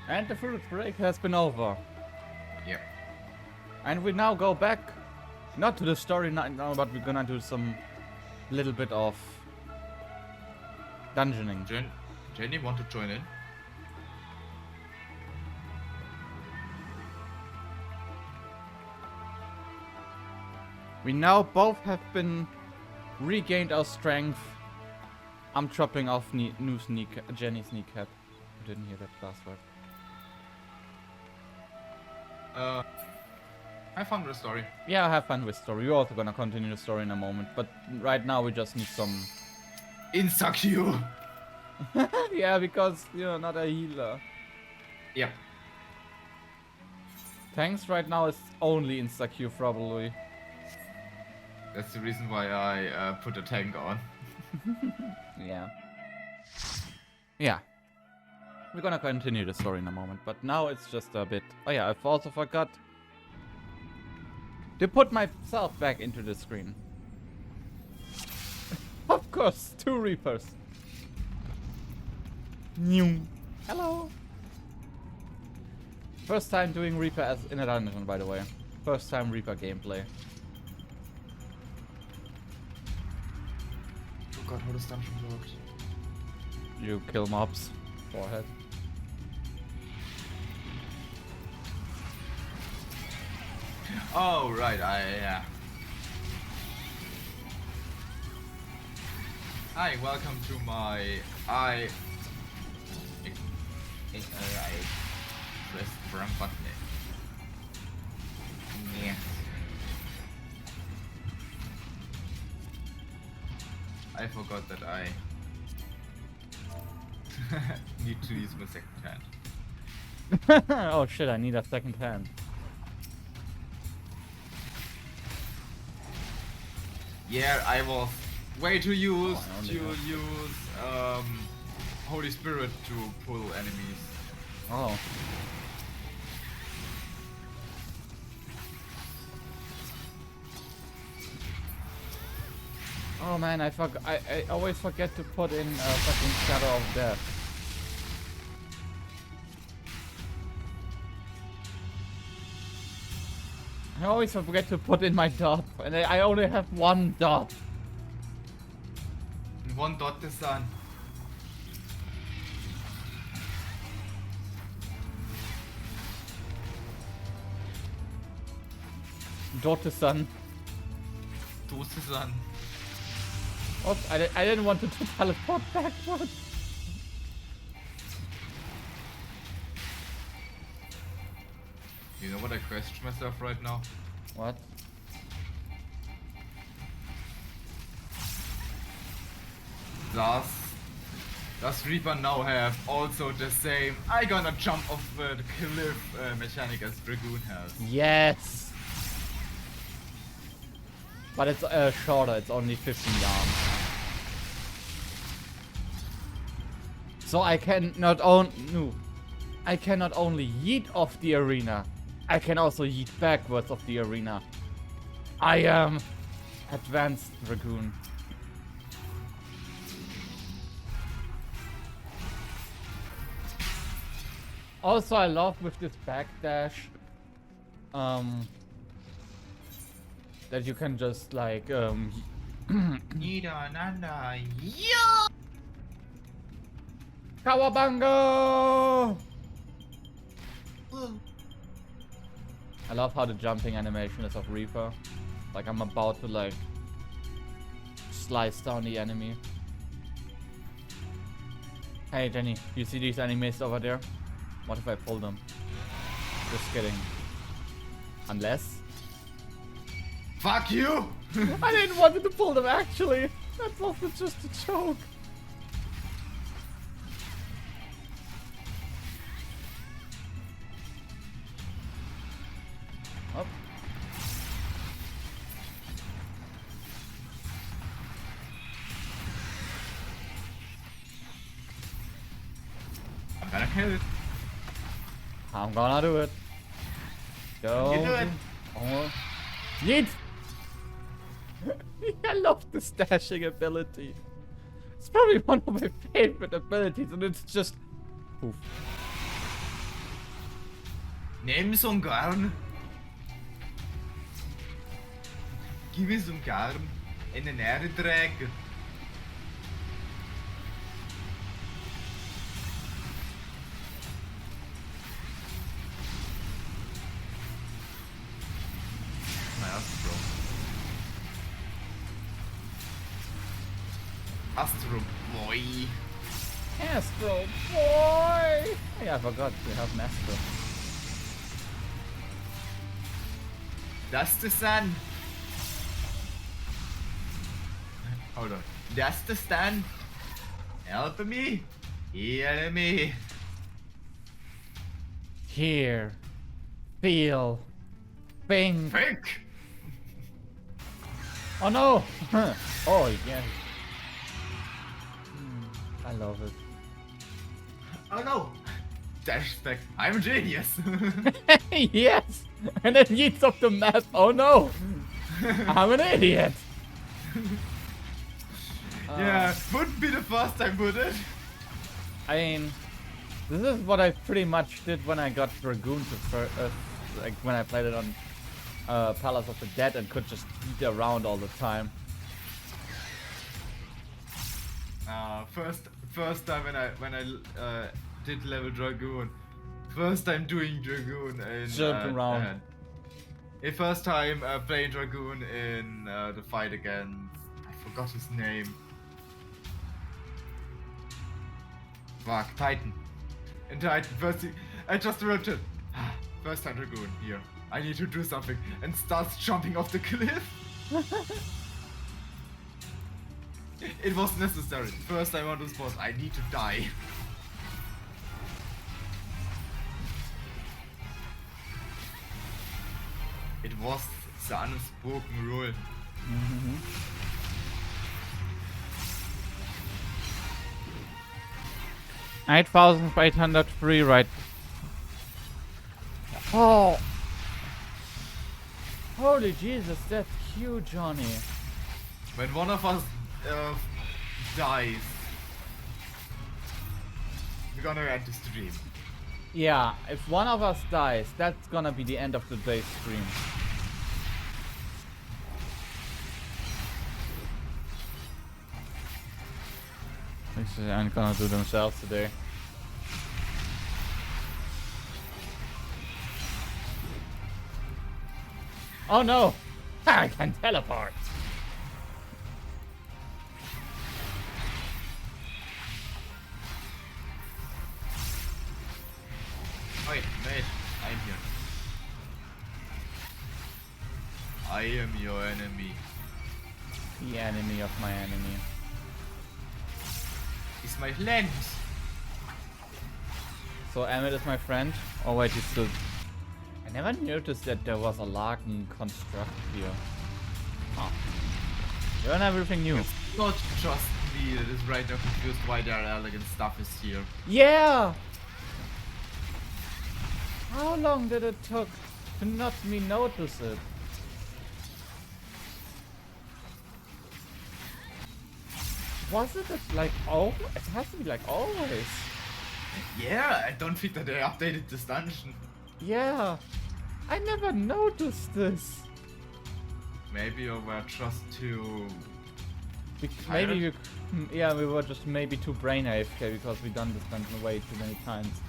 And the fruit break has been over. Yep. And we now go back, not to the story now, but we're gonna do some little bit of dungeoning. Jenny, want to join in? We now both have been regained our strength. I'm dropping off new Jenny's kneecap. I didn't hear that last word. Have fun with the story. Yeah, have fun with story. We're also gonna continue the story in a moment, but right now we just need some... Insta-Q! Yeah, because you're not a healer. Yep. Tanks right now is only insta-Q probably. That's the reason why I put a tank on. Yeah. Yeah. We're gonna continue the story in a moment, but now it's just a bit... Oh yeah, I've also forgot to put myself back into the screen. Of course, 2 Reapers. New. Hello. First time doing Reaper as in a dungeon, by the way. First time Reaper gameplay. Oh god, how does dungeon works? You kill mobs. Forehead. Oh right, yeah. Hi, welcome to my I pressed the wrong button. Yeah. I forgot that I need to use my second hand. Oh shit, I need a second hand. Yeah, I was way to use Oh, Holy Spirit to pull enemies. Oh. Oh man, I always forget to put in fucking Shadow of Death. I always forget to put in my dot, and I only have 1 dot. And 1 dot the sun. Dot the sun. Toast the sun. Oops, I didn't want to teleport backwards. You know what I question myself right now? What? Does Reaper now have also the same I gonna jump off the cliff mechanic as Dragoon has? Yes! But it's shorter, it's only 15 yards. So I can not only yeet off the arena, I can also yeet backwards of the arena. I am advanced Dragoon. Also, I love with this backdash, that you can just like, Nida Nanda, yeah! Kawabunga! I love how the jumping animation is of Reaper. Like I'm about to like slice down the enemy. Hey Jenny, you see these enemies over there? What if I pull them? Just kidding. Unless... Fuck you! I didn't want to pull them actually! That was just a joke. Up. I'm gonna kill it. I'm gonna do it. Go. You do it. Oh. Yeet! I love the stashing ability. It's probably one of my favorite abilities, and it's just poof. Nimm some garn. Give me some garn. In an air drag. My Astro. Astro boy. Astro boy! Yeah, I forgot we have an Astro. That's the sun. Hold on. That's the sun. Help me. Heal me. Here. Feel. Think. Think. Oh no! Oh yeah. I love it. Oh no. Dash back. I'm a genius. Yes! And then yeets off the map. Oh no! I'm an idiot. Yeah, wouldn't be the first time, would it? I mean, this is what I pretty much did when I got Dragoon to like when I played it on Palace of the Dead and could just beat around all the time. First time when I did level Dragoon. First time doing Dragoon in Jumping around. First time playing Dragoon in the fight against, I forgot his name. Fuck, Titan. In Titan, I just wrote it. First time Dragoon, here. I need to do something. And starts jumping off the cliff. It was necessary. First time on this boss, I need to die. It was the unspoken rule. 8,803 right. Oh! Holy Jesus, that's huge, Johnny. When one of us dies, we're gonna end the stream. Yeah, if one of us dies, that's gonna be the end of today's stream. They aren't gonna do themselves today. Oh no! I can teleport! Wait, I'm here. I am your enemy. The enemy of my enemy. It's my lens. So Emmett is my friend? Oh wait, he's still... I never noticed that there was a Larkin construct here. Oh. Learn everything new. It's not just me that is right now confused why their elegant stuff is here. Yeah! How long did it took to not me notice it? Was it like oh? It has to be like always. Yeah, I don't think that they updated this dungeon. Yeah, I never noticed this. Maybe you were just too... Maybe you, yeah, we were just maybe too brain AFK because we done this dungeon way too many times.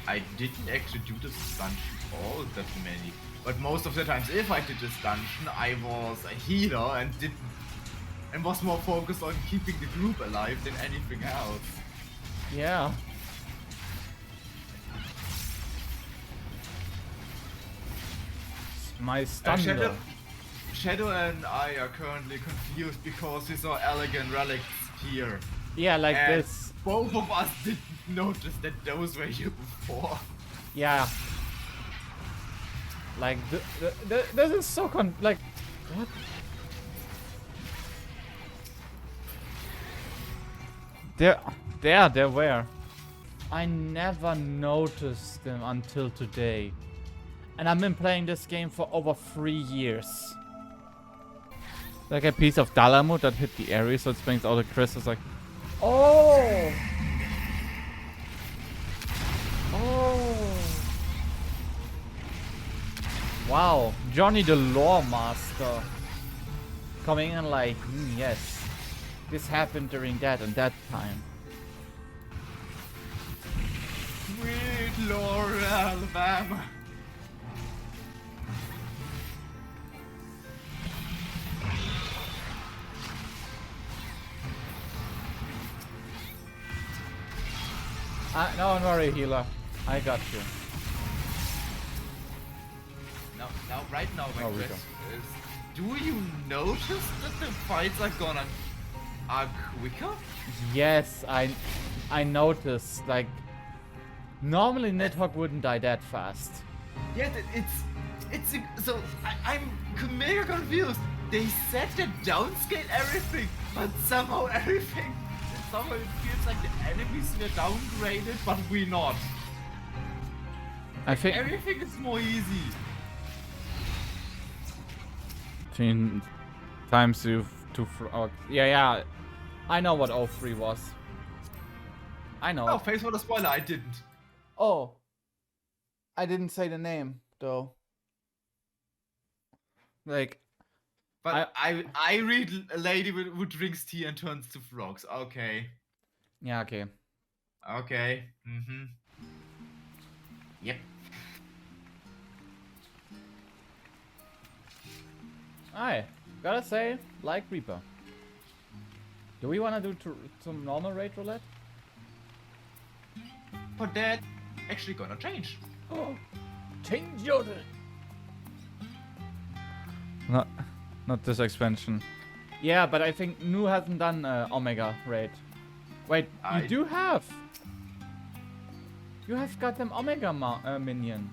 I didn't actually do this dungeon all that many. But most of the times if I did this dungeon, I was a healer and was more focused on keeping the group alive than anything else. Yeah. My stun Shadow and I are currently confused because we saw elegant relics here. Yeah, like and this. Both of us didn't notice that those were here before. Yeah. Like this is so like what? There were. I never noticed them until today. And I've been playing this game for over 3 years. Like a piece of Dalamut that hit the area, so it brings all the crystals like... Oh! Oh! Wow, Johnny the Lore Master. Coming in like, yes. This happened during that and that time. Sweet Lord Alabama. Don't worry, healer. I got you. Now, right now, my Oh, we question is, do you notice that the fights are quicker? Yes, I noticed. Like, normally Nidhogg wouldn't die that fast. Yeah, so I'm mega confused. They said they downscale everything, but somehow it feels like the enemies were downgraded, but we're not. I think Everything is more easy. between times you two frogs. Yeah. I know what 03 was. I know. Oh, face for the spoiler, I didn't. Oh. I didn't say the name though. Like, But I read a lady who drinks tea and turns to frogs. Okay. yeah, okay. Okay. Yep. I gotta say, like Reaper. Do we wanna do some normal Raid Roulette? But that actually gonna change. Oh, change Yodel. Not this expansion. Yeah, but I think Nu hasn't done Omega Raid. Wait, you do have. You have got them Omega minion.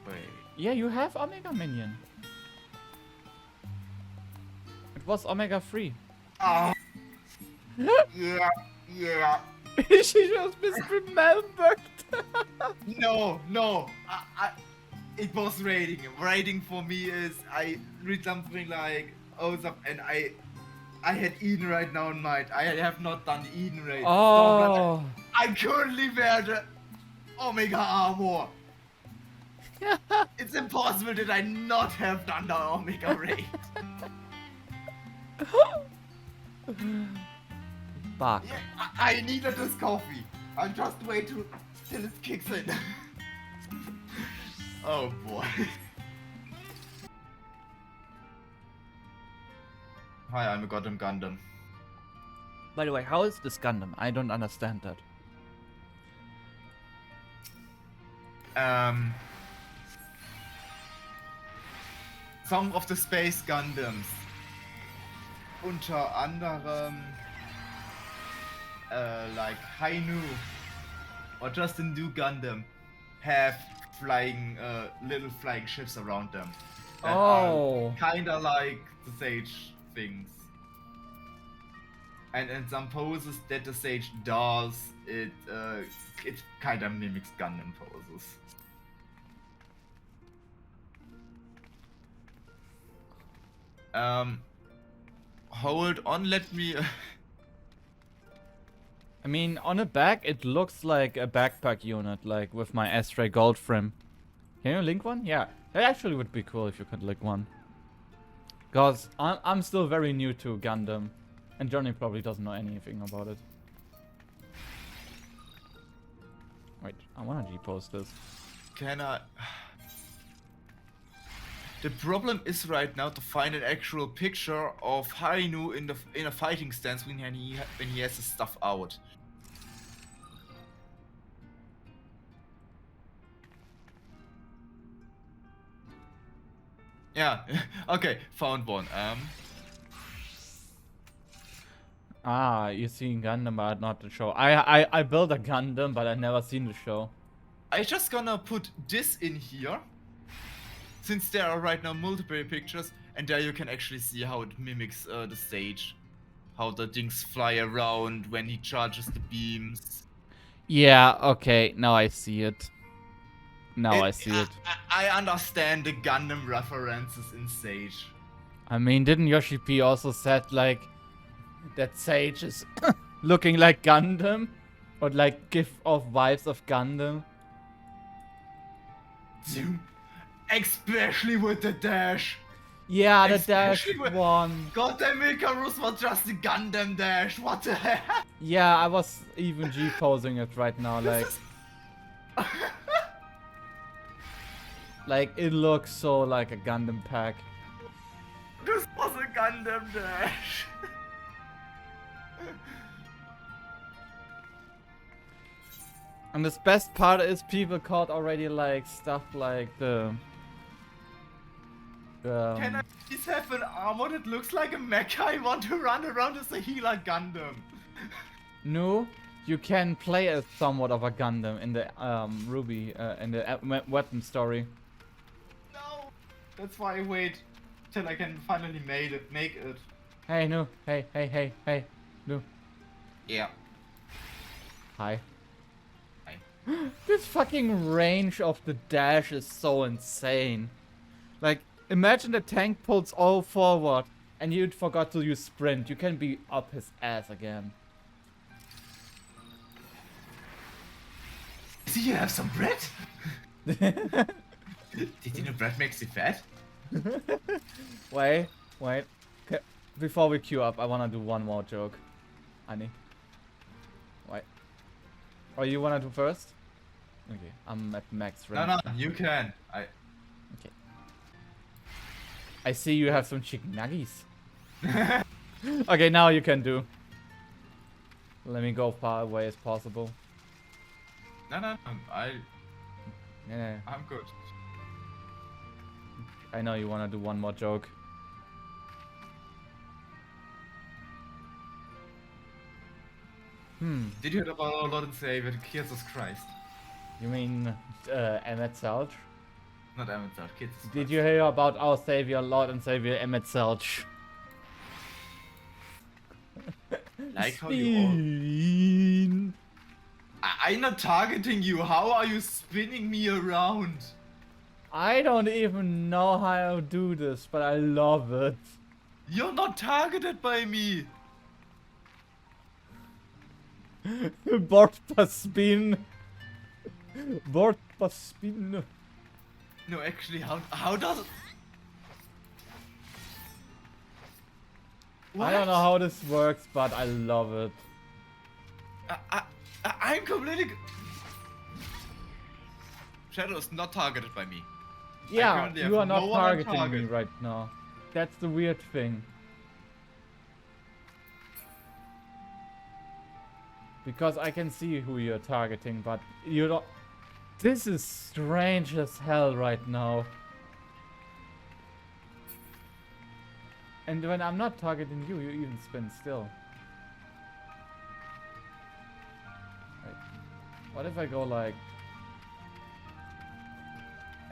Wait. Yeah, you have Omega minion. It was Omega 3. Oh. Yeah. She just misremembered. No. It was raiding. Raiding for me is I read something like and I had Eden right now in mind. I have not done the Eden raid. Oh. I currently wear the Omega armor. It's impossible that I not have done the Omega raid. Fuck. Yeah, I needed this coffee. I'll just wait till it kicks in. Oh boy. Hi, I'm a goddamn Gundam. By the way, how is this Gundam? I don't understand that. Some of the Space Gundams. Unter anderem like Hainu or just a new Gundam have flying little flying ships around them. That are kinda like the Sage things. And in some poses that the Sage does, it kinda mimics Gundam poses. Hold on, let me... I mean, on the back, it looks like a backpack unit, like with my Astray Gold frame. Can you link one? Yeah, that actually would be cool if you could link one. Because I'm still very new to Gundam, and Johnny probably doesn't know anything about it. Wait, I wanna G-post this. Can I... The problem is right now to find an actual picture of Hainu in a fighting stance when he has his stuff out. Yeah, okay, found one. Ah, you seen Gundam but not the show. I built a Gundam but I never seen the show. I just gonna put this in here. Since there are right now multiple pictures, and there you can actually see how it mimics the stage. How the things fly around when he charges the beams. Yeah, okay, now I see it. I see it. I understand the Gundam references in Sage. I mean, didn't Yoshi P also said, like, that Sage is looking like Gundam? Or like give off vibes of Gundam. Zoom. Especially with the dash. Yeah, the dash Especially with- one. Goddamn Icarus was just a Gundam dash. What the hell? Yeah, I was even G-posing it right now, like... Like, it looks so like a Gundam pack. This was a Gundam dash. And the best part is people caught already like stuff like the... Can I please have an armor that looks like a mecha? I want to run around as a healer Gundam. No, you can play as somewhat of a Gundam in the Ruby, in the weapon story. No! That's why I wait till I can finally make it. Hey, no. Hey, no. Yeah. Hi. Hi. This fucking range of the dash is so insane. Like, imagine the tank pulls all forward and you forgot to use sprint. You can be up his ass again. Do you have some bread? Did you know bread makes you fat? Wait. Okay. Before we queue up, I wanna do one more joke. Honey. Wait. Or you wanna do first? Okay, I'm at max rank. No, you can. Okay. I see you have some chicken nuggets. Okay, now you can do. Let me go far away as possible. No, Yeah, I'm good. I know you wanna do one more joke. Did you hear about our Lord and Savior, Jesus Christ? You mean Emmett Selch? Not Amateur, Jesus Did Christ. you hear about our Savior, Lord and Savior Emmett Selch? Like how you all... Spin. I'm not targeting you, how are you spinning me around? I don't even know how to do this, but I love it. You're not targeted by me! Bort per spin. Bort per spin. No, actually, how does it... I don't know how this works, but I love it. I'm completely... Shadow is not targeted by me. Yeah, currently have you are no not one on targeting me target. right now. That's the weird thing. Because I can see who you're targeting, but you don't... This is strange as hell right now. And when I'm not targeting you, you even spin still. Wait. What if I go like...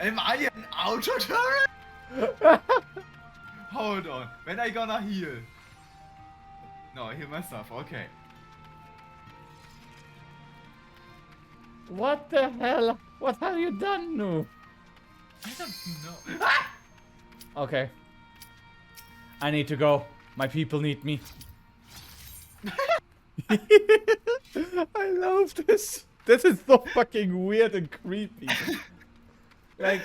Am I an auto turret? Hold on, when I gonna heal? No, I heal myself, okay. What the hell? What have you done, Nu? I don't know. Ah! Okay. I need to go. My people need me. I love this. This is so fucking weird and creepy. Like,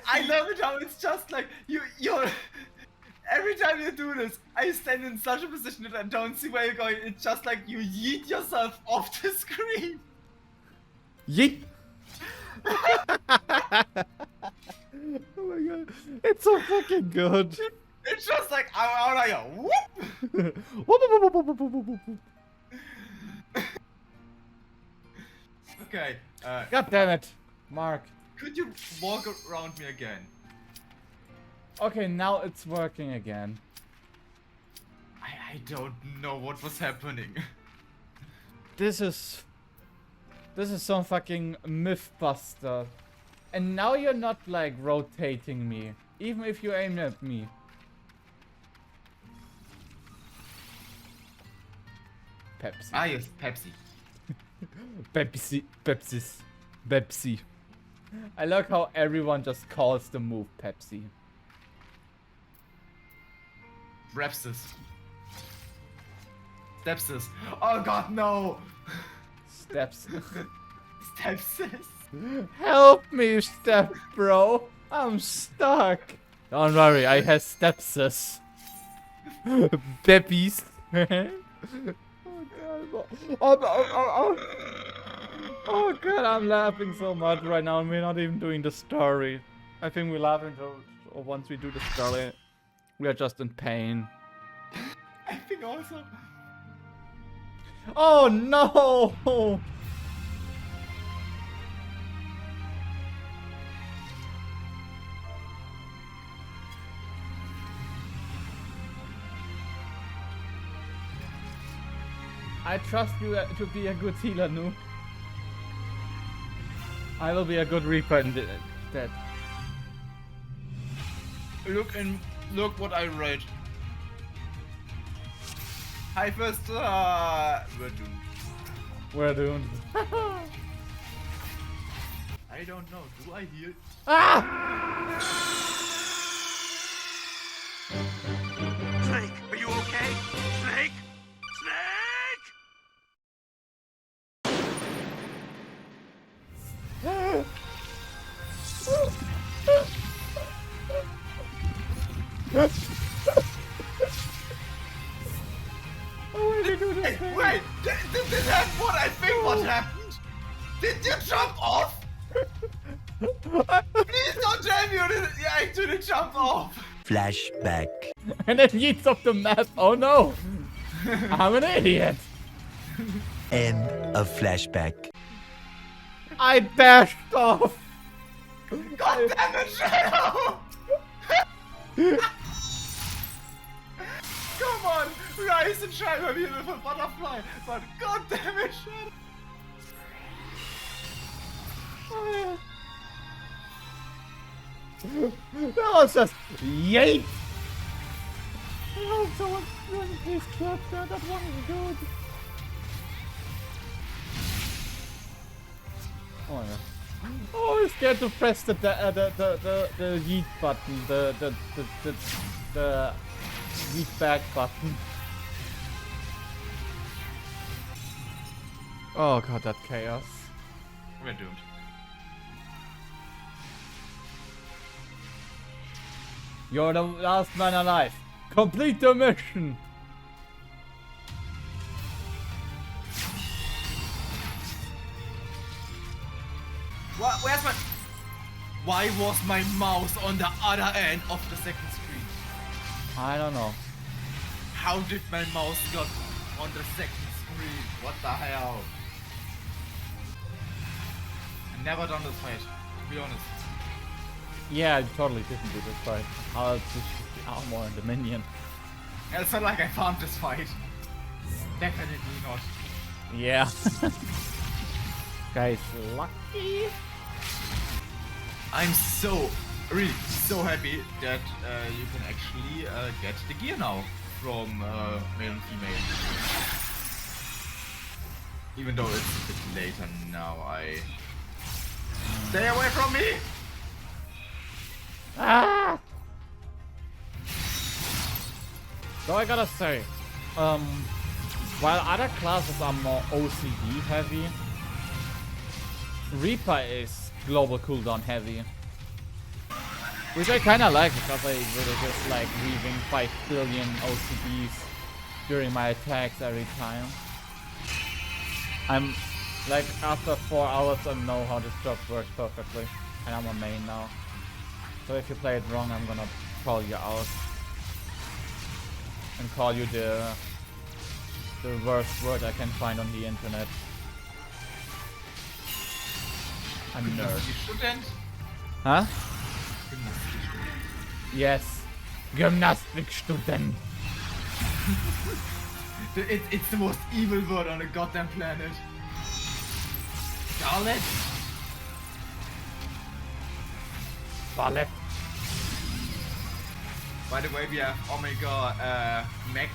I love it how it's just like you're every time you do this, I stand in such a position that I don't see where you're going. It's just like you yeet yourself off the screen. yeet. Oh my god, it's so fucking good. It's just like out I go. Whoop. Okay. God damn it, Mark. Could you walk around me again? Okay, now it's working again. I don't know what was happening. This is some fucking mythbuster. And now you're not like rotating me, even if you aim at me. Pepsi. Ah yes, Pepsi. Pepsi. I like how everyone just calls the move Pepsi. Repsis. Stepsis. Oh god, no! Steps. Stepsis. Help me, step bro. I'm stuck. Don't worry, I have stepsis. Babies. Oh god. Oh god, I'm laughing so much right now and we're not even doing the story. I think we're laughing once we do the story. We are just in pain. I think also. Oh no! I trust you to be a good healer, Nu. I will be a good reaper instead. Look what I read. Hi first, we're doomed. We're doomed. I don't know, do I heal? Ah! Snake, are you okay? Snake? Snake! Oh, did you do this? Wait, did that what I think what happened? Did you jump off? Please don't tell me you actually jumped off. Flashback. And then yeets off the map. Oh no! I'm an idiot. End of flashback. I dashed off. God damn it, Shadow! Come on, rise and shine my beautiful butterfly, but god damn it, Shadow! That was just yeet. I hope someone please clap that. That one is good. Oh my god. Oh, I'm scared to press the yeet button, the yeet back button. Oh god, that chaos. We're doomed. You're the last man alive. Complete the mission. Where's my... Why was my mouse on the other end of the second screen? I don't know. How did my mouse got on the second screen? What the hell? I've never done this fight, to be honest. Yeah, I totally didn't do this fight. I'll just the armor and the minion. Yeah, it's not like I farmed this fight. Definitely not. Yeah. Guys, lucky. I'm so, really so happy that you can actually get the gear now from male and female. Even though it's a bit later now, Stay away from me! Ah! So I gotta say, while other classes are more OCD heavy, Reaper is global cooldown heavy. Which I kinda like because I really just like weaving 5 billion OCDs during my attacks every time. I'm like after 4 hours I know how this job works perfectly. And I'm a main now. So if you play it wrong I'm gonna call you out. And call you the worst word I can find on the internet. A nerd. Student? Huh? Yes. Gymnastikstudent. It's the most evil word on the goddamn planet. Scarlet? Ballet. By the way, we have Omega Mech.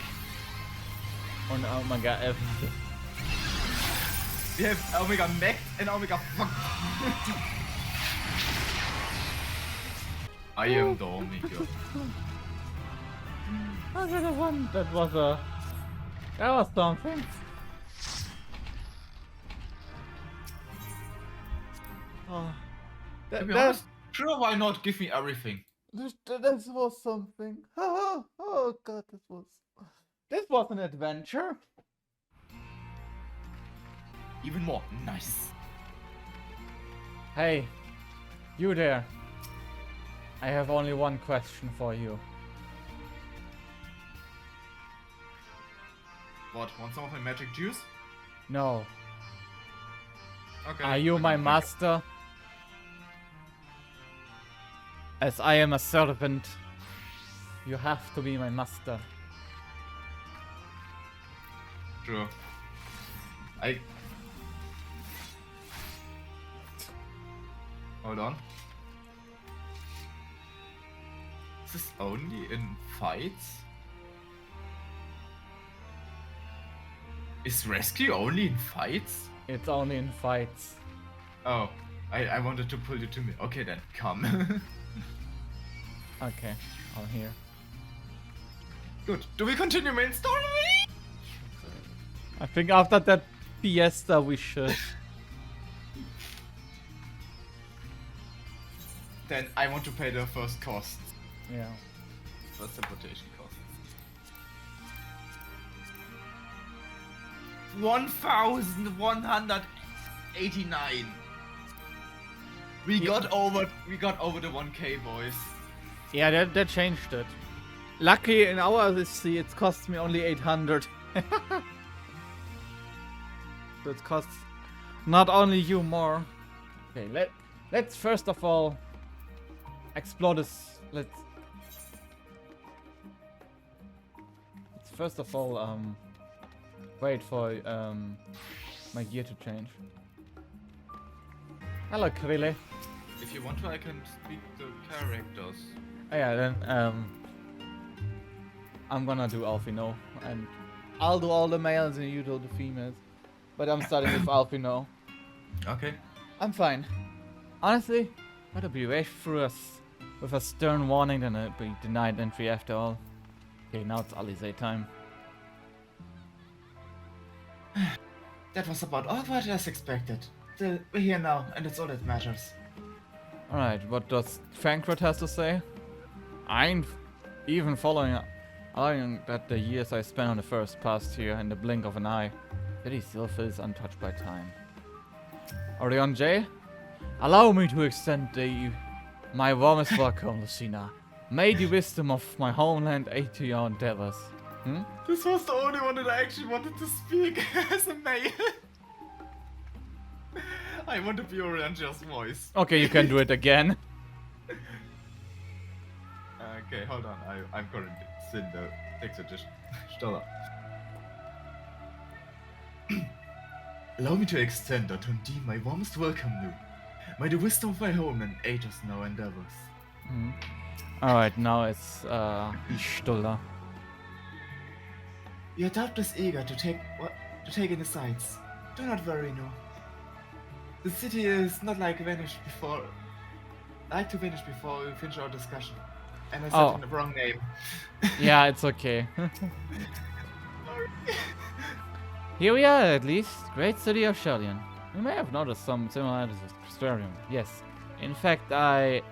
Und Omega F. We have Omega Mech and Omega Fuck. I am the Omega. That was something. Oh, To be that, honest, sure, why not give me everything? this was something. Oh god, this was an adventure. Even more. Nice. Hey, you there. I have only one question for you. What, want some of my magic juice? No. Okay. Are you I my can drink it. master? As I am a servant, you have to be my master. Sure. Hold on. Is this only in fights? Is rescue only in fights? It's only in fights. Oh, I wanted to pull you to me. Okay then, come. Okay, I'm here. Good. Do we continue main story? I think after that fiesta we should. Then I want to pay the first costs. Yeah. First teleportation costs. 1,189. We got over the 1K, boys. Yeah, that changed it. Luckily in our Odyssey it costs me only 800. So it costs not only you more. Okay, let's first of all explore this. Let's first of all wait for my gear to change. Hello, Krille. If you want to, I can speak the characters. Oh, yeah, then I'm gonna do Alfino, and I'll do all the males and you do the females. But I'm starting with Alfino. Okay. I'm fine. Honestly, I'd be way through us with a stern warning, then I'd be denied entry after all. Okay, now it's Alizé time. That was about all what as expected. Still, we're here now, and it's all that matters. Alright, what does Fankred has to say? I ain't even allowing that the years I spent on the first passed here in the blink of an eye. Yet he still feels untouched by time. Orion J, allow me to extend my warmest welcome, Lucina. May the wisdom of my homeland aid to your endeavors. This was the only one that I actually wanted to speak as a male. I want to be Orianja's voice. Okay, you can do it again. Okay, hold on. I'm currently in the text edition. Stoller. Allow me to extend or to redeem my warmest welcome, Lou. May the wisdom of my homeland aid us in our endeavors. Alright, now it's Stoller. You are doubtless eager to take in the sights. Do not worry, no. The city is not like to vanish before we finish our discussion. And I said the wrong name. Yeah, it's okay. Here we are, at least. Great city of Sharlayan. You may have noticed some similarities with Crystarium. Yes. In fact, but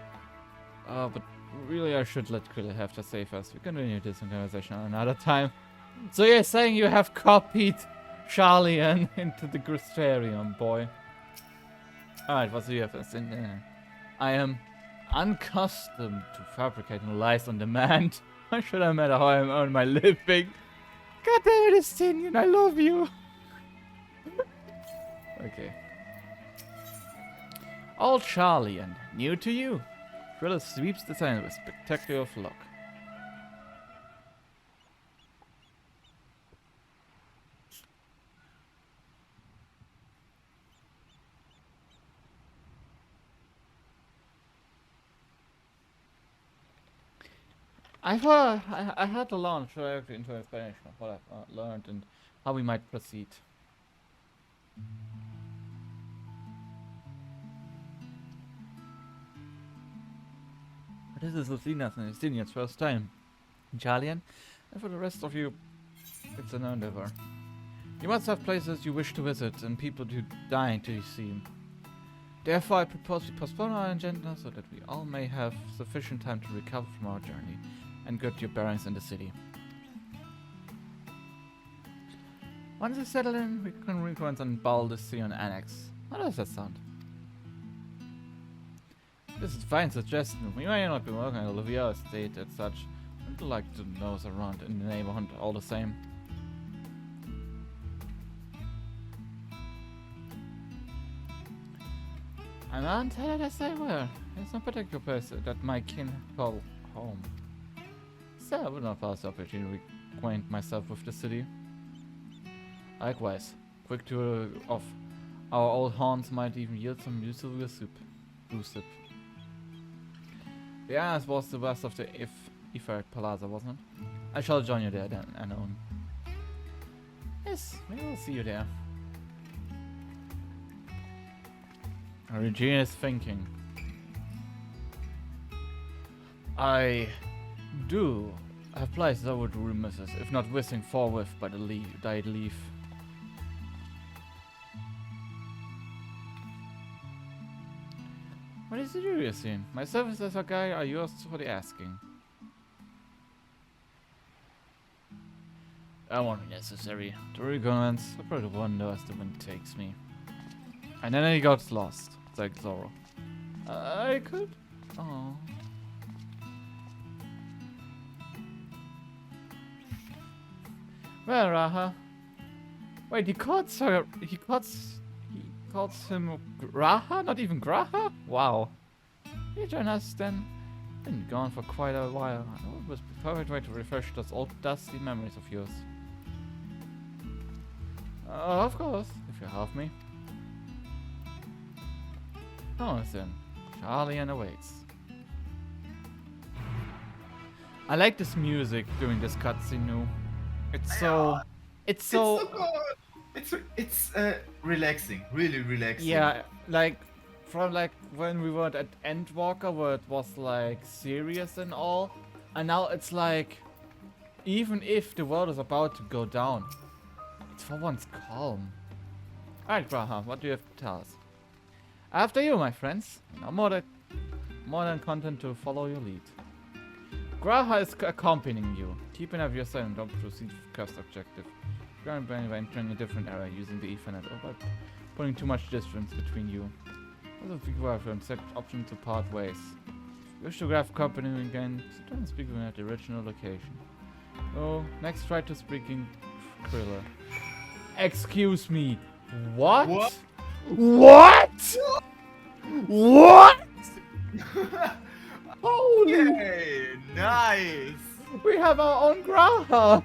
really I should let Krille have to say first. We can continue this conversation another time. So you're saying you have copied Sharlayan into the Crystarium, boy. Alright, what do you have in there? I am unaccustomed to fabricating lies on demand. Why should I matter how I earn my living? God damn it, Estinian, I love you. Okay. Old Sharlayan, new to you. Krille sweeps the sand with spectacular flock. I had to launch directly into explanation of what I've learned and how we might proceed. This is Lucina's and Estinian's first time in Sharlayan, and for the rest of you, it's an endeavor. You must have places you wish to visit and people to dine to see. Therefore, I propose we postpone our agenda so that we all may have sufficient time to recover from our journey and get your bearings in the city. Once we settle in, we can recommence on Baldessi and Annex. How does that sound? This is a fine suggestion. We may not be working at Olivia Estate as such. I'd like to nose around in the neighborhood all the same. I'm not entirely as I were. There's no particular place that my kin call home. So I would not pass the opportunity to acquaint myself with the city. Likewise, quick tour of our old haunts might even yield some useful gossip. Yeah, it was the west of the Ifrit Plaza, wasn't it? I shall join you there then, anon. Yes, we will see you there. Regina's thinking. I do have places I would remiss, if not whizzing forthwith by the dyed leaf. What is it you're seeing? My services as a guy are yours for the asking. That won't be necessary. To recommence, I probably wonder as the wind takes me. And then he got lost, like Zoro. I could? Oh. Well, Raha. Wait, he calls him Raha? Not even Graha? Wow. You join us then? Been gone for quite a while. Oh, it was the perfect way to refresh those old dusty memories of yours. Of course, if you have me. Oh, then. Sharlayan awaits. I like this music during this cutscene, no? It's so good. It's relaxing, really relaxing. Yeah, like from like when we were at Endwalker where it was like serious and all, and now it's like even if the world is about to go down, it's for once calm. Alright, Graha, what do you have to tell us? After you, my friends. No more than content to follow your lead. Graha is accompanying you. Keep an eye on your side and don't proceed with the cursed objective. You're by entering a different area using the Ethernet or by putting too much distance between you. Also, if you have an option to part ways. If you wish to grab company again, try and speak with me at the original location. Oh, next try to speaking Kriller. Excuse me. What? What? What? Holy! Yay, nice! We have our own Graha!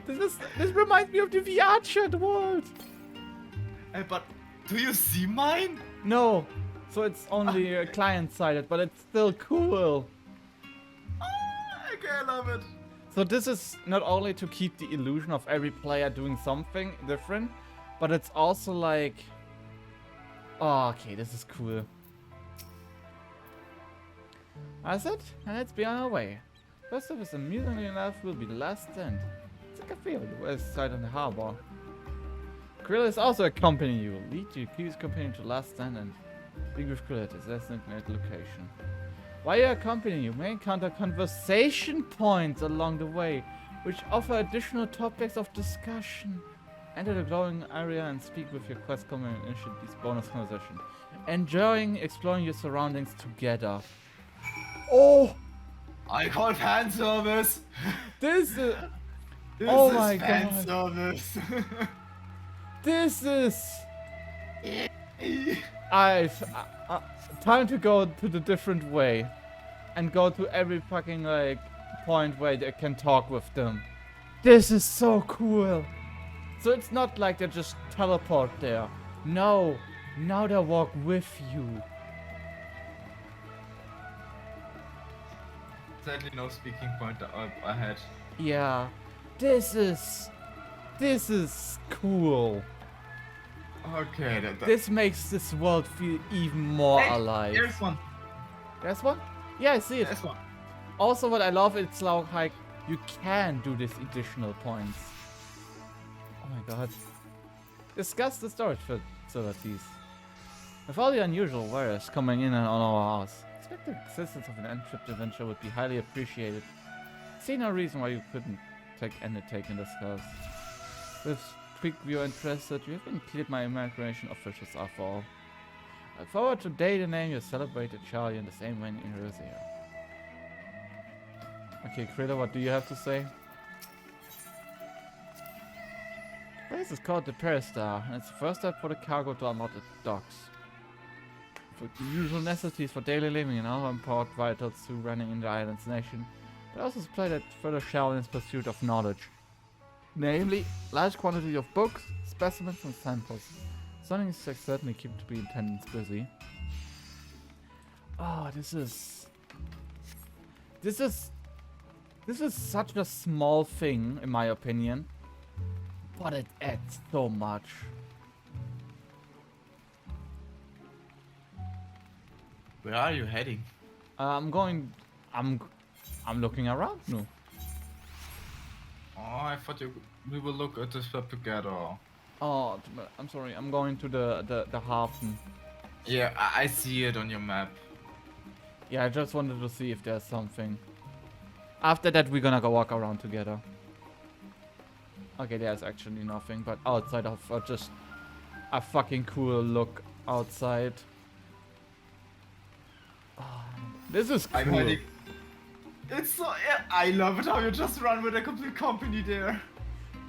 This reminds me of the VR chat world! But do you see mine? No, so it's only client-sided, but it's still cool. Okay, I love it. So this is not only to keep the illusion of every player doing something different, but it's also like... Oh, okay, this is cool. That's it, and let's be on our way. First of all, amusingly enough, will be the last stand. It's a cafe on the west side of the harbor. Krill is also accompanying you. Lead your keys companion to the last stand and speak with Krill at his designated location. While you accompany, you may encounter conversation points along the way, which offer additional topics of discussion. Enter the glowing area and speak with your quest companion and initiate this bonus conversation. Enjoying exploring your surroundings together. Oh! I call fan service. This is... This Oh is my fan God. service. This is... time to go to the different way. And go to every fucking, like, point where they can talk with them. This is so cool. So it's not like they just teleport there. No. Now they walk with you. Sadly, no speaking point ahead. Yeah. This is cool. Okay, This makes this world feel even more alive. There's one. There's one? Yeah, I see it. There's one. Also, what I love, it's like you can do these additional points. Oh my god. Discuss the storage facilities. With all the unusual virus coming in and on our house, I expect the existence of an end-trip adventure would be highly appreciated. I see no reason why you couldn't take in this house. With quick view interested, you have been cleared my immigration officials after all. I look forward to the day the name you celebrated Charlie in the same way in Eurasia. Okay, Krilla, what do you have to say? The place is called the Peristar, and it's the first step for the cargo to unload the docks. For the usual necessities for daily living and other important vitals to running in the island's nation, but also supply that further Sharlayan's pursuit of knowledge. Namely, large quantity of books, specimens and samples. Something is certainly keep to be attendants busy. Oh, this is such a small thing, in my opinion, but it adds so much. Where are you heading? I'm looking around now. Oh, I thought we will look at this map together. Oh, I'm sorry. I'm going to the Hafen. Yeah, I see it on your map. Yeah, I just wanted to see if there's something. After that, we're gonna go walk around together. Okay, there's actually nothing, but outside of just a fucking cool look outside. Oh, this is cool. I'm heading. It's so. Yeah, I love it how you just run with a complete company there.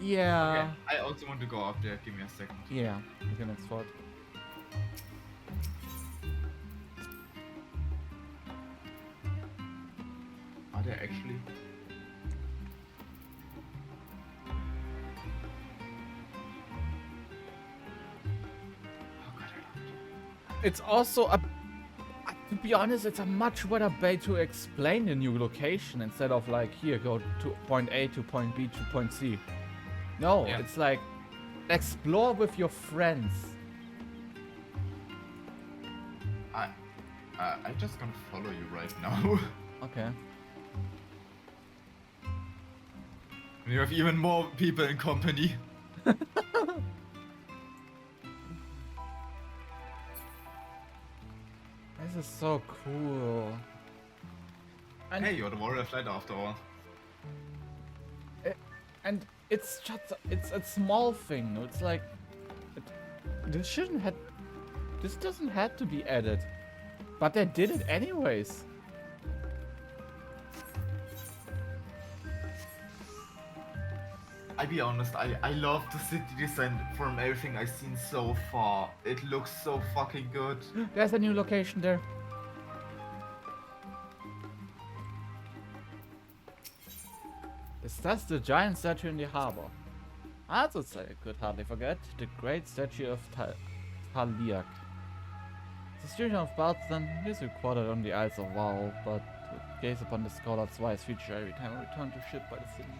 Yeah. Okay, I also want to go up there. Give me a second. Yeah. Okay, next spot. Are there actually? Oh god, I love it. It's also a. To be honest, it's a much better way to explain the new location instead of like, here, go to point A to point B to point C. No, Yeah. it's like, explore with your friends. I'm just gonna follow you right now. Okay. You have even more people in company. This is so cool. And, Hey, you're the warrior flight after all. and it's just, it's a small thing. It's like, this doesn't have to be added. But they did it anyways. I'll be honest, I love the city design from everything I've seen so far. It looks so fucking good. There's a new location there. Is that the giant statue in the harbor? Also, I could hardly forget the great statue of Taliak. The student of Bartson is recorded on the Isles of Wow, but gaze upon the scholar's wise future every time I return to ship by the city.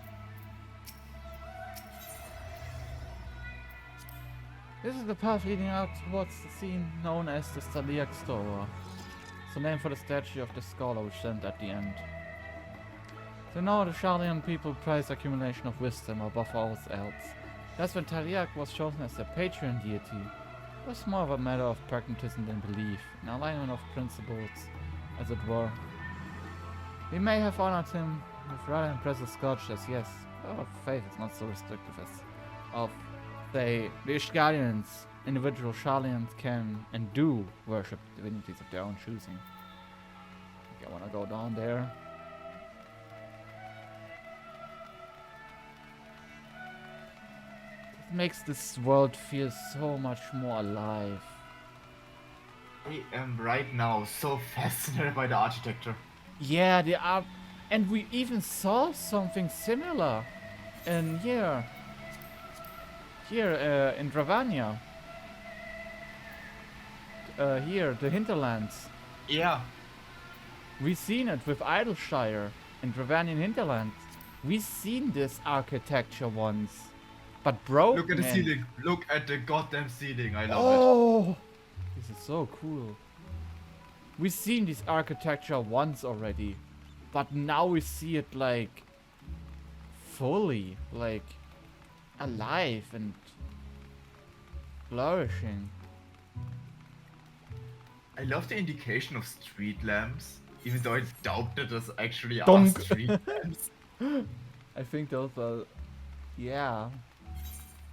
This is the path leading out towards the scene known as the Taliak Store. It's the name for the statue of the scholar which stands at the end. So now the Sharlayan people prize accumulation of wisdom above all else. That's when Taliak was chosen as their patron deity. It was more of a matter of pragmatism than belief, an alignment of principles, as it were. We may have honored him with rather impressive sculptures, yes, but our faith is not so restrictive as of, say, the Ishgalians. Individual Sharlayans can and do worship divinities of their own choosing. Okay, I wanna go down there. Makes this world feel so much more alive. I am right now so fascinated by the architecture. Yeah, they are, and we even saw something similar in here in Dravania. Here, the hinterlands. Yeah. We seen it with Idleshire in Dravanian hinterlands. We seen this architecture once. But broken. Look at the ceiling. Look at the goddamn ceiling. I love it. Oh, this is so cool. We've seen this architecture once already, but now we see it like fully, like alive, and flourishing. I love the indication of street lamps, even though I doubt that those actually are Donk. street lamps. I think those are... Yeah.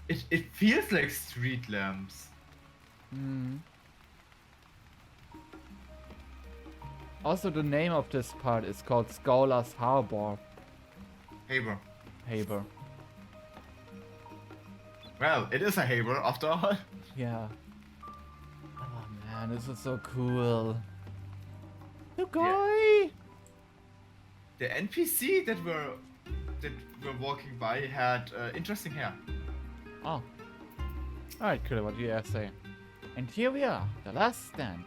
It feels like street lamps. Hmm. Also, the name of this part is called Scholar's Harbor. Haber. Haber. Well, it is a Haber after all. Yeah. Oh man, this is so cool. The guy! The NPC that were walking by had interesting hair. Oh. Alright, cool, what do you say? And here we are, the last stand.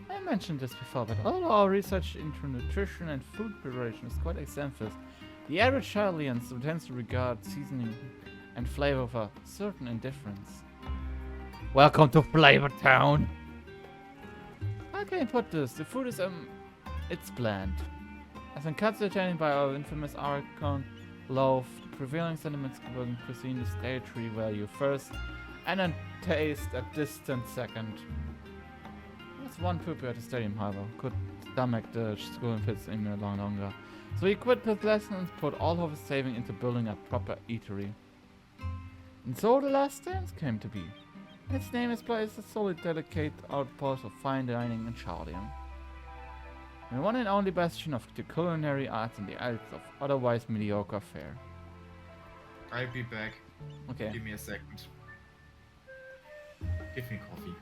I mentioned this before, but all our research into nutrition and food preparation is quite extensive. The average Sharlayan tends to regard seasoning and flavor with a certain indifference. Welcome to Flavor Town! How can I put this? The food is, it's bland. As encapsulated by our infamous Archon loaf, the prevailing sentiments in cuisine is dietary value first, and then taste a distant second. There's one pupil at the stadium, however, could stomach the schooling pits any longer. So he quit his lesson and put all of his saving into building a proper eatery. And so the last dance came to be. Its name is placed a solid delicate outpost of fine dining in Sharlayan. The one and only bastion of the culinary arts in the Isles of otherwise mediocre fare. I'll be back. Okay. Give me a second. Give me coffee.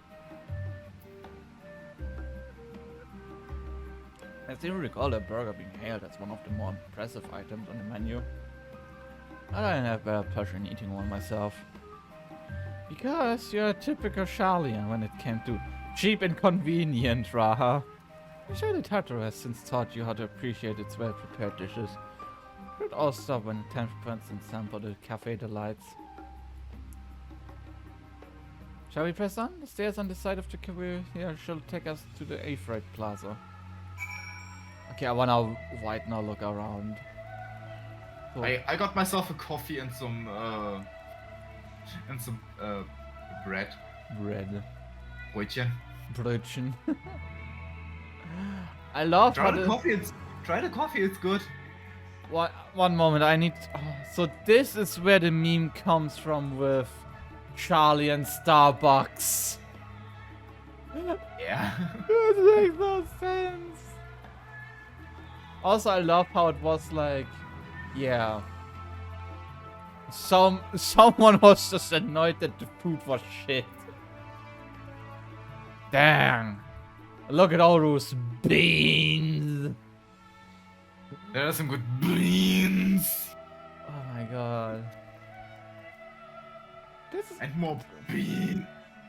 I still recall the burger being hailed as one of the more impressive items on the menu. I didn't have better pleasure in eating one myself. Because you're a typical Sharlayan when it came to cheap and convenient, Raha. I'm sure the Tattoo has since taught you how to appreciate its well-prepared dishes. It all stop when 10% sample the cafe delights. Shall we press on? The stairs on the side of the cafe here shall take us to the Raid Plaza. Okay, I wanna right now look around. So, I got myself a coffee and some bread. bread. Brötchen. Brötchen. I love Try how the coffee, it's good. One moment, I need... so this is where the meme comes from with Charlie and Starbucks. Yeah. That makes no sense. Also, I love how it was like... Yeah. Someone was just annoyed that the food was shit. Dang. Look at all those beans. There are some good beans. Oh my god. This is... And more beans.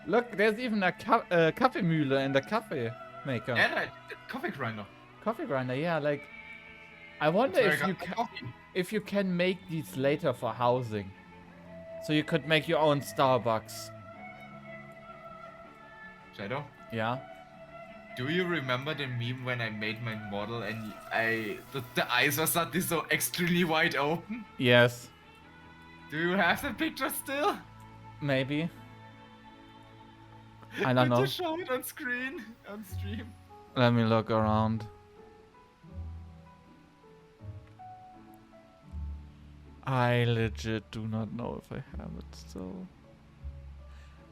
Look, there's even a Kaffeemühle in the coffee maker. Yeah, the coffee grinder. Coffee grinder, yeah, like... I wonder That's where I if got my coffee. if you can make these later for housing. So you could make your own Starbucks. Shadow, Yeah? do you remember the meme when I made my model and the eyes were suddenly so extremely wide open? Yes. Do you have the picture still? Maybe. I don't know. Could you show it on screen, on stream? Let me look around. I legit do not know if I have it still.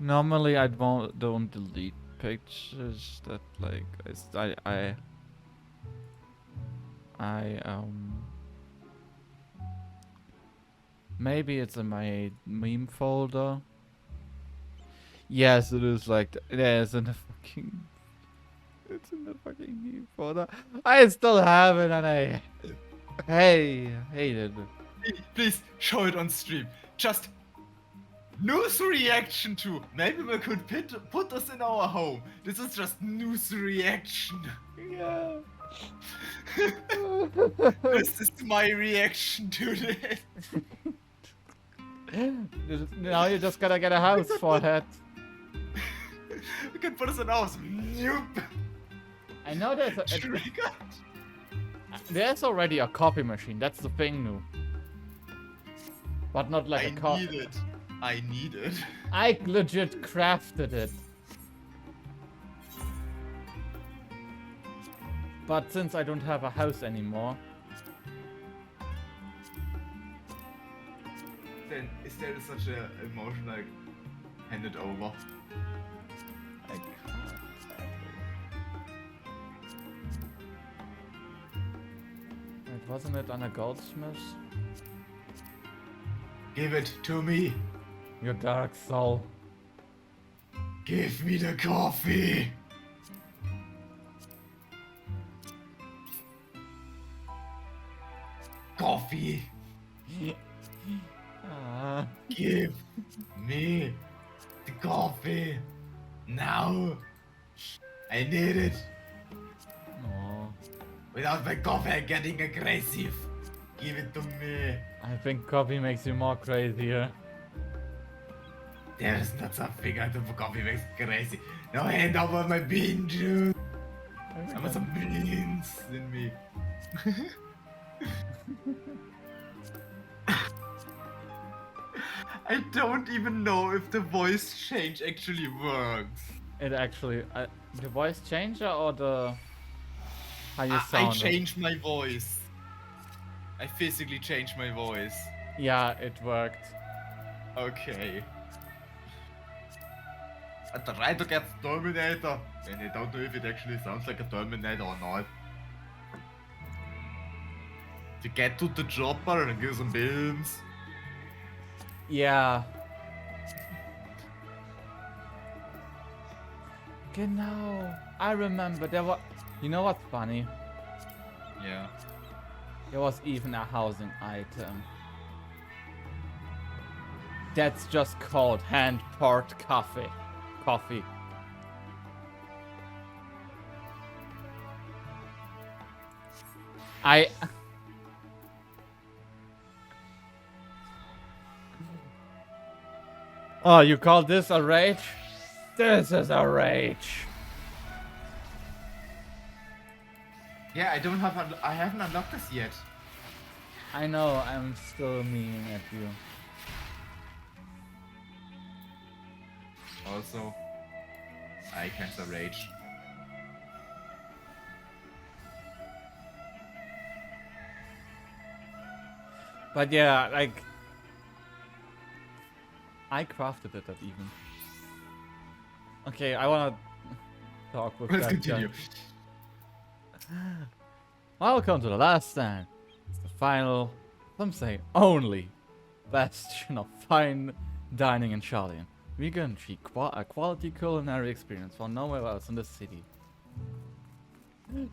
Normally I don't delete pictures that like maybe it's in my meme folder. Yes, it is like yeah, it's in the fucking meme folder. I still have it and I hate it. Please show it on stream. Just news reaction to. Maybe we could put this in our home. This is just news reaction. Yeah. This is my reaction to this. Now you just gotta get a house for that. We can put this in ours. Nope. I know there's already a copy machine. That's the thing, new. But not like a I copy. need it. I need it. I legit crafted it. But since I don't have a house anymore, Then is there such a emotion like hand it over? I can't. Wait, wasn't it on a goldsmith? Give it to me. Your dark soul. Give me the coffee. Coffee. Ah. Give me the coffee. Now. I need it. No. Without my coffee getting aggressive. Give it to me. I think coffee makes you more crazier. There is not something out of coffee makes crazy. No, hand over my bean juice. I want some beans in me. I don't even know if the voice change actually works. It actually, the voice changer or the how you I sound? changed my voice. I physically changed my voice. Yeah, it worked. Okay. I tried to get Terminator, and I don't know if it actually sounds like a Terminator or not. To get to the chopper and give some beans. Yeah. Genau. I remember there was. You know what's funny? Yeah. There was even a housing item. That's just called hand-poured coffee. Coffee. Oh, you call this a rage? This is a rage. Yeah, I haven't unlocked this yet. I know, I'm still meaning at you. Also, I cancel rage. But yeah, like I crafted it that even. Okay, I wanna talk with Let's that continue. guy. Welcome to the last stand. It's the final, some say only, bastion of fine dining in Sharlayan. We guarantee a quality culinary experience found nowhere else in the city.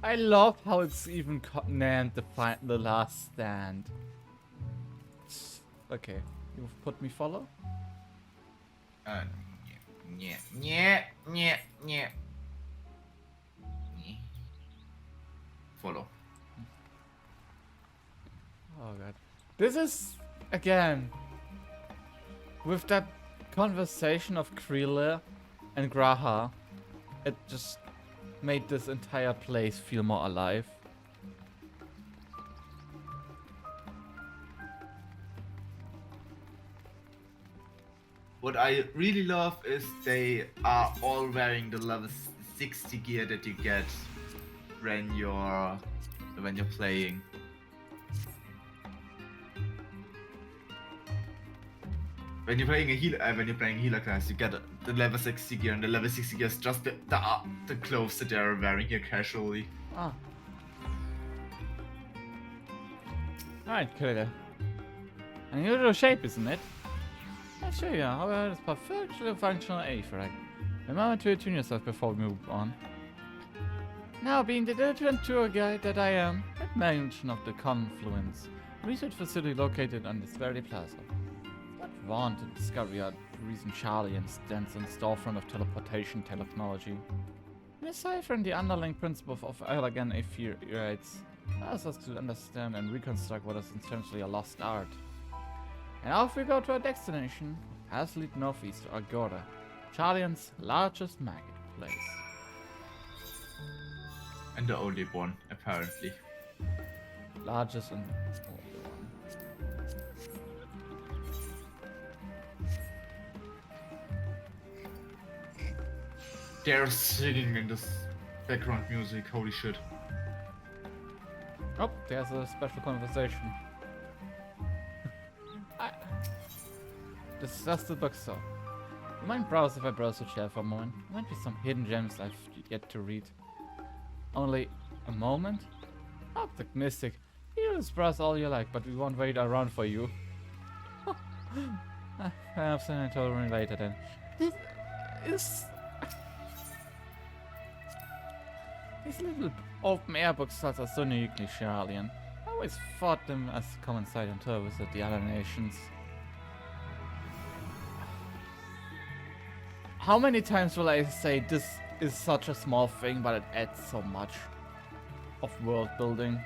I love how it's even named the last stand. Okay, you put me follow? Yeah. Follow. Oh god. This is, again, with that conversation of Krila and Graha, it just made this entire place feel more alive. What I really love is they are all wearing the level 60 gear that you get when you're playing. When you're playing healer class, you get the level 60 gear, and the level 60 gear is just the clothes that they're wearing here casually. Ah. Alright, Krila. Unusual shape, isn't it? I'll show you how it is perfectly functional A-frag. Remember to attune yourself before we move on. Now, being the diligent tour guide that I am, at mention of the Confluence, research facility located on this very plaza. What vaunted discovery are recent Sharlayan stands in storefront of teleportation technology. Deciphering the underlying principle of elegant apherites allows us to understand and reconstruct what is essentially a lost art. And off we go to our destination, pass lead northeast to Agora, Sharlayan's largest marketplace. And the only one, apparently. Largest and only one. They're singing in this background music, holy shit. Oh, there's a special conversation. This is just the bookstore. You might browse if I browse the chair for a moment. There might be some hidden gems I've yet to read. Only a moment? Optimistic. You just browse all you like, but we won't wait around for you. Perhaps I'll tell you later then. This is... These little open-air bookstores are so uniquely Sharlayan. I always thought them as a common sight until I visited the other nations. How many times will I say this is such a small thing, but it adds so much of world building?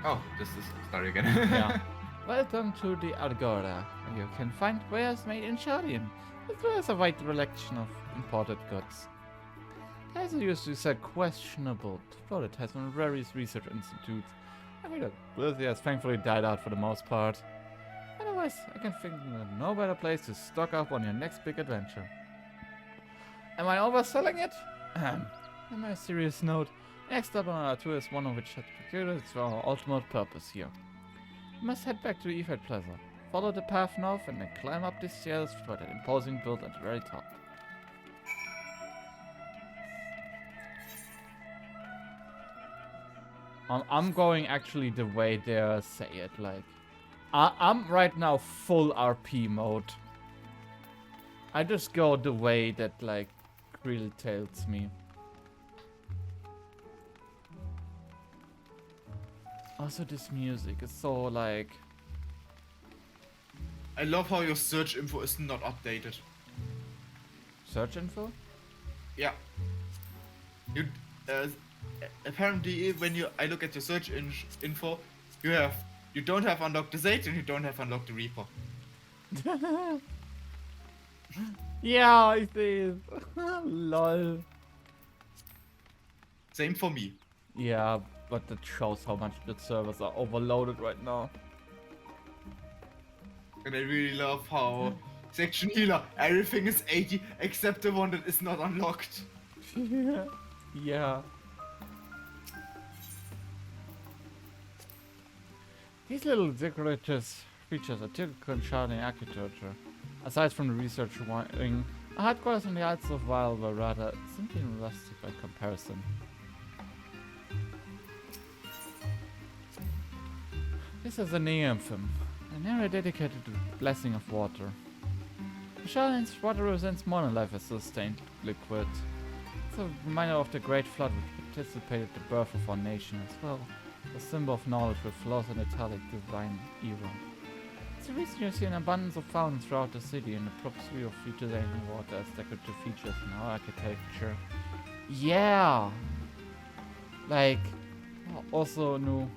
Oh, this is sorry again. Yeah. Welcome to the Agora, where you can find wares made in Sharlayan, as well as a wide selection of imported goods. As I used to say, questionable prototypes from various research institutes. I think that Blizzard has thankfully died out for the most part. Otherwise, I can think of no better place to stock up on your next big adventure. Am I overselling it? On a serious note, next up on our tour is one of which has procured for our ultimate purpose here. We must head back to the Ifat Plaza, follow the path north, and then climb up the stairs for that imposing build at the very top. I'm going actually the way they say it, like... I'm right now full RP mode. I just go the way that, like, really tells me. Also, this music is so, like... I love how your search info is not updated. Search info? Yeah. You apparently when I look at your search info, you don't have unlocked the Zayt and you don't have unlocked the Reaper. Yeah, I see. Lol. Same for me. Yeah, but that shows how much the servers are overloaded right now. And I really love how section healer, everything is 80 except the one that is not unlocked. Yeah. These little decorative features are typical in Sharlayan architecture. Aside from the research wing, our headquarters on the Isles of Vile were rather simply rustic by comparison. This is a Neanthem, an area dedicated to the blessing of water. The Sharlayan's water represents modern life as sustained liquid. It's a reminder of the great flood which participated in the birth of our nation as well. A symbol of knowledge which flows in the Italic divine era. It's a reason you see an abundance of fountains throughout the city and a proxy of utilizing water as decorative features in our architecture. Yeah! Like, also new.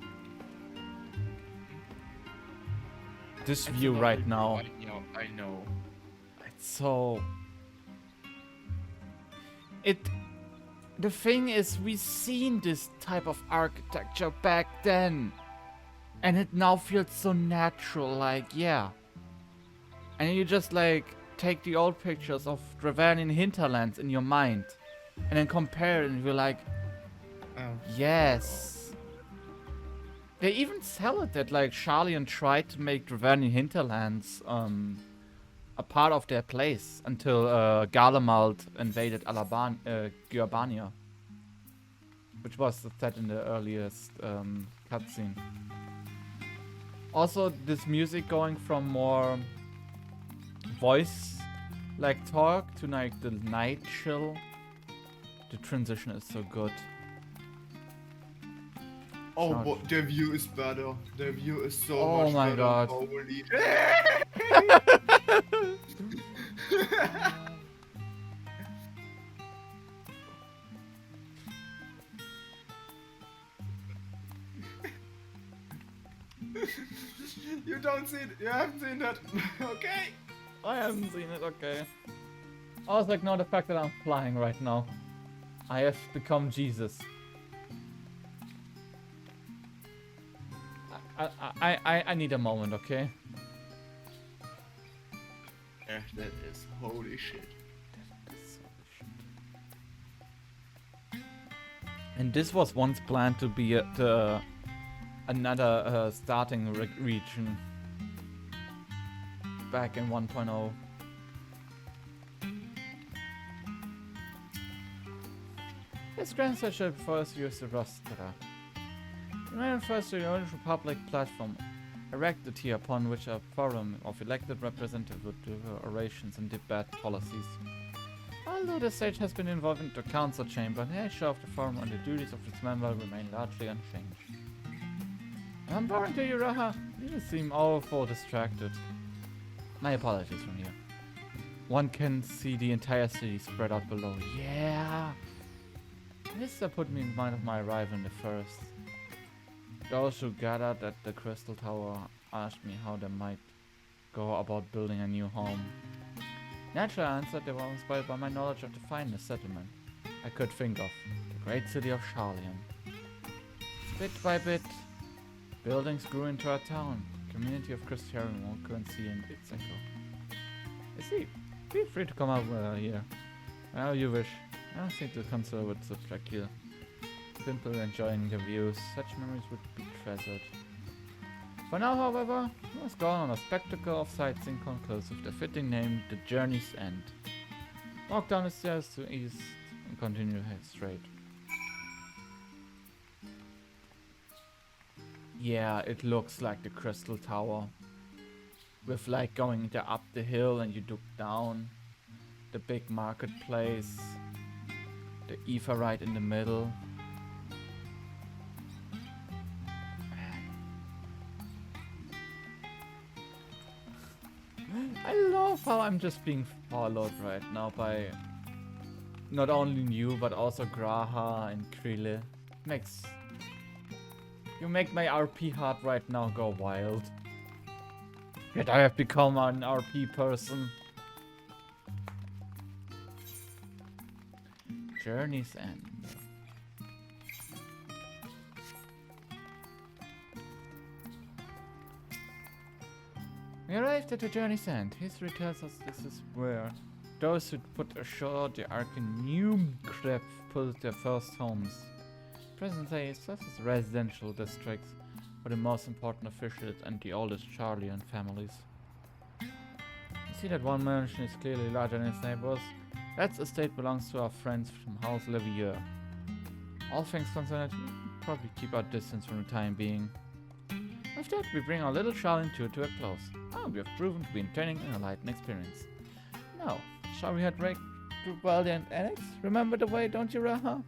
This view right now. I know. It's so... The thing is, we've seen this type of architecture back then. And it now feels so natural, like, yeah. And you just, like, take the old pictures of Dravanian hinterlands in your mind. And then compare it and you're like, yes. They even sell it that, like, Sharlayan tried to make Dravanian hinterlands, a part of their place until Garlemald invaded Gyrbania, which was set in the earliest cutscene. Also, this music going from more voice like talk to like the night chill. The transition is so good. Oh, but the view is better. The view is so Oh much my better. god. Holy. You don't see it. You haven't seen that. Okay. I haven't seen it, okay. I was like, no, the fact that I'm flying right now. I have become Jesus. I need a moment, okay? Yeah, that is holy shit. And this was once planned to be another starting region back in 1.0. This grand section first used the Rostra. The man refers to the original public platform erected here upon which a forum of elected representatives would do orations and debate policies. Although the stage has been evolved into a council chamber, the nature of the forum and the duties of its members remain largely unchanged. I'm boring to you, Raha. You seem awful distracted. My apologies from here. One can see the entire city spread out below. Yeah! This put me in mind of my arrival in the forest. Those who gathered at the Crystal Tower asked me how they might go about building a new home. Naturally, I answered they were inspired by my knowledge of the finest settlement I could think of, the great city of Sharlayan. Bit by bit, buildings grew into a town, a community of Christian Walker and see in its echo. I see, feel free to come out here. Well, you wish. I don't seem to consider with subject here. Simple enjoying the views, such memories would be treasured. For now, however, let's go on a spectacle of sightseeing conclusive, the fitting name, The Journey's End. Walk down the stairs to east and continue head straight. Yeah, it looks like the Crystal Tower. With like going up the hill and you look down. The big marketplace. The Ether right in the middle. I love how I'm just being followed right now by not only you but also Graha and Krille. You make my RP heart right now go wild. Yet I have become an RP person. Journey's End. We arrived at the Journey's End. History tells us this is where those who put ashore the Arcanium crypt built their first homes. Present day it serves as residential districts for the most important officials and the oldest Sharlayan families. You see that one mansion is clearly larger than its neighbors? That estate belongs to our friends from House Levier. All things considered, we probably keep our distance for the time being. With that, we bring our little Sharlayan tour to a close. We have proven to be entertaining and enlightening experience. Now, shall we head right to Valiant Annex? Remember the way, don't you, Raha?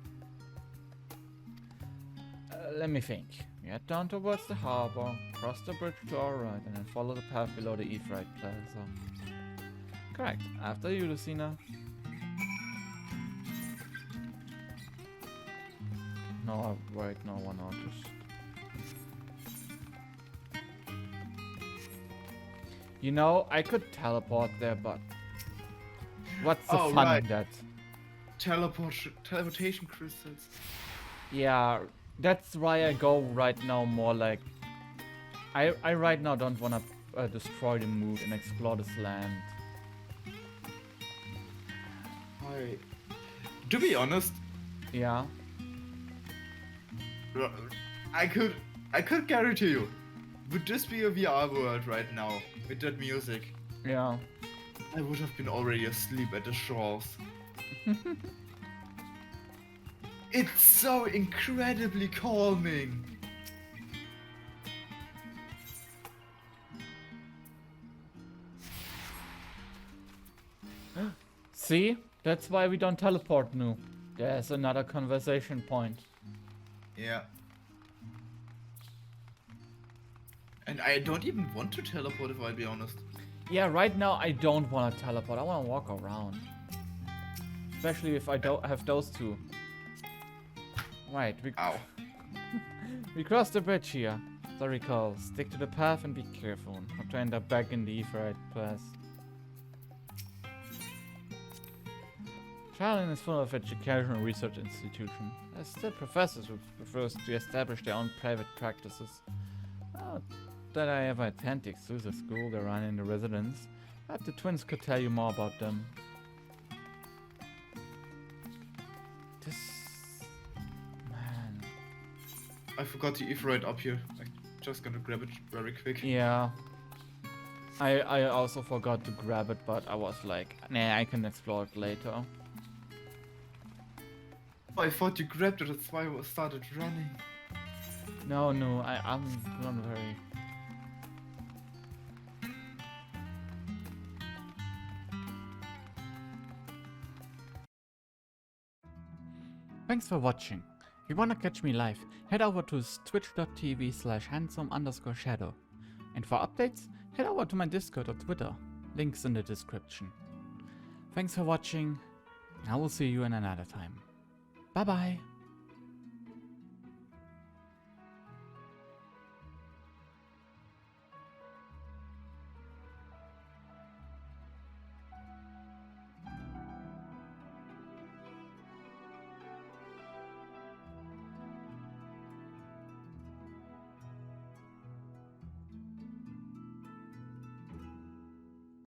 Let me think. We head down towards the harbor, cross the bridge to our right, and then follow the path below the Ephraim Plaza. Correct. After you, Lucina. No, wait, no one noticed. You know, I could teleport there, but what's the fun in that? Teleportation crystals. Yeah, that's why I go right now more like... I right now don't wanna destroy the mood and explore this land. To be honest... Yeah? I could guarantee you, would this be a VR world right now, with that music? Yeah. I would have been already asleep at the shores. It's so incredibly calming. See? That's why we don't teleport now. There's another conversation point. Yeah. And I don't even want to teleport, if I'll be honest. Yeah, right now I don't want to teleport. I want to walk around. Especially if I don't have those two. Right, Ow. we crossed the bridge here. So recall, stick to the path and be careful. Not to end up back in the Ephraim Pass. Sharlayan is full of educational research institution. There's still professors who prefer to establish their own private practices. Oh, that I ever attend the exclusive school they run in the residence. But the twins could tell you more about them. This... Man... I forgot the if right up here. I'm just gonna grab it very quick. Yeah. I also forgot to grab it, but I was like, nah, I can explore it later. Oh, I thought you grabbed it, that's why I started running. No, I'm not very... Thanks for watching. If you wanna catch me live, head over to twitch.tv/handsome_shadow. And for updates, head over to my Discord or Twitter. Links in the description. Thanks for watching, and I will see you in another time. Bye bye!